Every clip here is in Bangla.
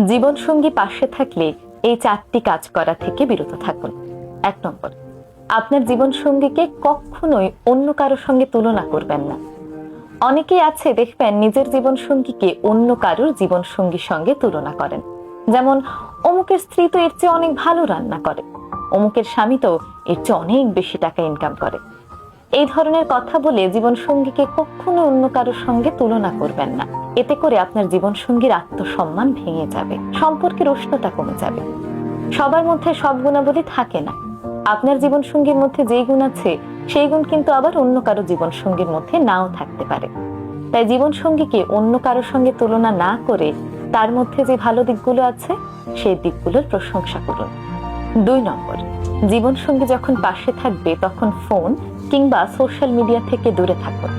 জীবনসঙ্গী পাশে থাকলে এই 4টি কাজ করা থেকে বিরত থাকুন। 1 নম্বর, আপনার জীবনসঙ্গীকে কখনোই অন্য কারোর সঙ্গে তুলনা করবেন না। অনেকেই আছে দেখবেন নিজের জীবনসঙ্গীকে অন্য কারোর জীবনসঙ্গীর সঙ্গে তুলনা করেন। যেমন অমুকের স্ত্রী তো এর চেয়ে অনেক ভালো রান্না করে, অমুকের স্বামী তো এর চেয়ে অনেক বেশি টাকা ইনকাম করে। এই ধরনের কথা বলে জীবনসঙ্গীকে কখনো অন্য কারোর সঙ্গে তুলনা করবেন না। এতে করে আপনার জীবনসঙ্গীর আত্মসম্মান ভেঙে যাবে, সম্পর্কের উষ্ণতা কমে যাবে। সবার মধ্যে সব গুণাবলী থাকে না। আপনার জীবনসঙ্গীর মধ্যে যেই গুণ আছে সেই গুণ কিন্তু আবার অন্য কারো জীবনসঙ্গীর মধ্যে নাও থাকতে পারে। তাই জীবনসঙ্গীকে অন্য কারোর সঙ্গে তুলনা না করে তার মধ্যে যে ভালো দিকগুলো আছে সেই দিকগুলোর প্রশংসা করুন। 2 নম্বর, জীবনসঙ্গী যখন পাশে থাকবে তখন ফোন কিংবা সোশ্যাল মিডিয়া থেকে দূরে থাকুন।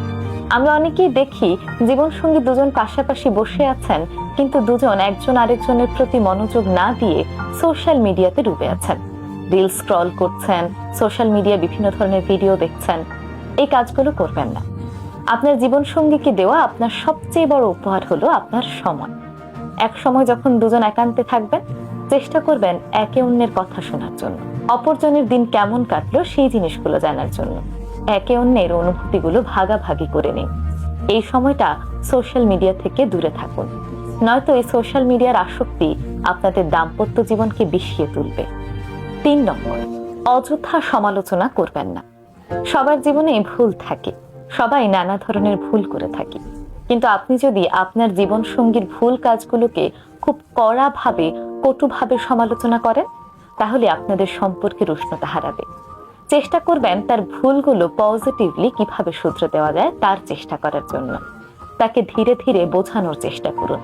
আমরা অনেকেই দেখি জীবনসঙ্গী দুজন পাশাপাশি বসে আছেন, কিন্তু দুজন একজন আরেকজনের প্রতি মনোযোগ না দিয়ে সোশ্যাল মিডিয়াতে ডুবে আছেন। রিল স্ক্রল করছেন, সোশ্যাল মিডিয়া বিভিন্ন ধরনের ভিডিও দেখছেন। এই কাজগুলো করবেন না। আপনার জীবনসঙ্গীকে দেওয়া আপনার সবচেয়ে বড় উপহার হলো আপনার সময়। এক সময় যখন দুজন একান্তে থাকবেন, চেষ্টা করবেন একে অন্যের কথা শোনার জন্য, অপরজনের দিন কেমন কাটলো সেই জিনিসগুলো জানার জন্য। একে অন্যের অনুভূতিগুলো ভাগাভাগি করে নিন। এই সময়টা সোশ্যাল মিডিয়া থেকে দূরে থাকুন, নয়তো এই সোশ্যাল মিডিয়ার আসক্তি আপনাদের দাম্পত্য জীবনকে বিষিয়ে তুলবে। 3 নম্বর, অযথা সমালোচনা করবেন না। সবার জীবনে ভুল থাকে, সবাই নানা ধরনের ভুল করে থাকি, কিন্তু আপনি যদি আপনার জীবনসঙ্গীর ভুল কাজগুলোকে খুব কড়াভাবে, কটুভাবে সমালোচনা করেন, তাহলে আপনাদের সম্পর্কের উষ্ণতা হারাবে। চেষ্টা করবেন তার ভুলগুলো পজিটিভলি কিভাবে শুধরে দেওয়া যায় তার চেষ্টা করার জন্য। তাকে ধীরে ধীরে বোঝানোর চেষ্টা করুন।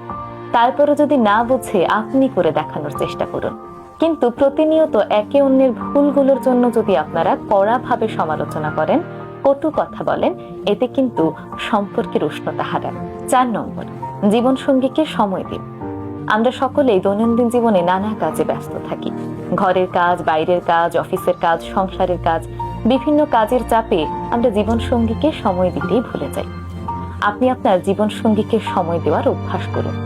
তারপরে যদি না বুঝে আপনি করে দেখানোর চেষ্টা করুন। কিন্তু প্রতিনিয়ত একে অন্যের ভুলগুলোর জন্য যদি আপনারা কড়াভাবে সমালোচনা করেন, কটু কথা বলেন, এতে কিন্তু সম্পর্কের উষ্ণতা হারায়। 4 নম্বর, জীবনসঙ্গীকে সময় দিন। আমরা সকলেই দৈনন্দিন জীবনে নানা কাজে ব্যস্ত থাকি। ঘরের কাজ, বাইরের কাজ, অফিসের কাজ, সংসারের কাজ, বিভিন্ন কাজের চাপে আমরা জীবনসঙ্গীকে সময় দিতেই ভুলে যাই। আপনি আপনার জীবনসঙ্গীকে সময় দেওয়ার অভ্যাস করুন।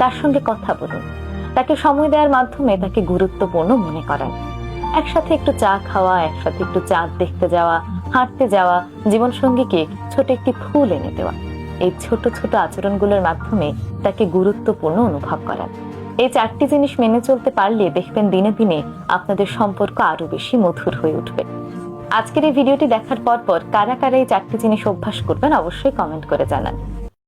তার সঙ্গে কথা বলুন। তাকে সময় দেওয়ার মাধ্যমে তাকে গুরুত্বপূর্ণ মনে করান। একসাথে একটু চা খাওয়া, একসাথে একটু চাঁদ দেখতে যাওয়া, হাঁটতে যাওয়া, জীবনসঙ্গীকে ছোট একটি ফুল এনে দেওয়া, এই ছোট ছোট আচরণগুলোর মাধ্যমে তাকে গুরুত্বপূর্ণ অনুভব করান। এই 4টি জিনিস মেনে চলতে পারলে দেখবেন দিনে দিনে আপনাদের সম্পর্ক আরো বেশি মধুর হয়ে উঠবে। আজকের এই ভিডিওটি দেখার পর কারা কারা এই 4টি জিনিস অভ্যাস করবেন অবশ্যই কমেন্ট করে জানান।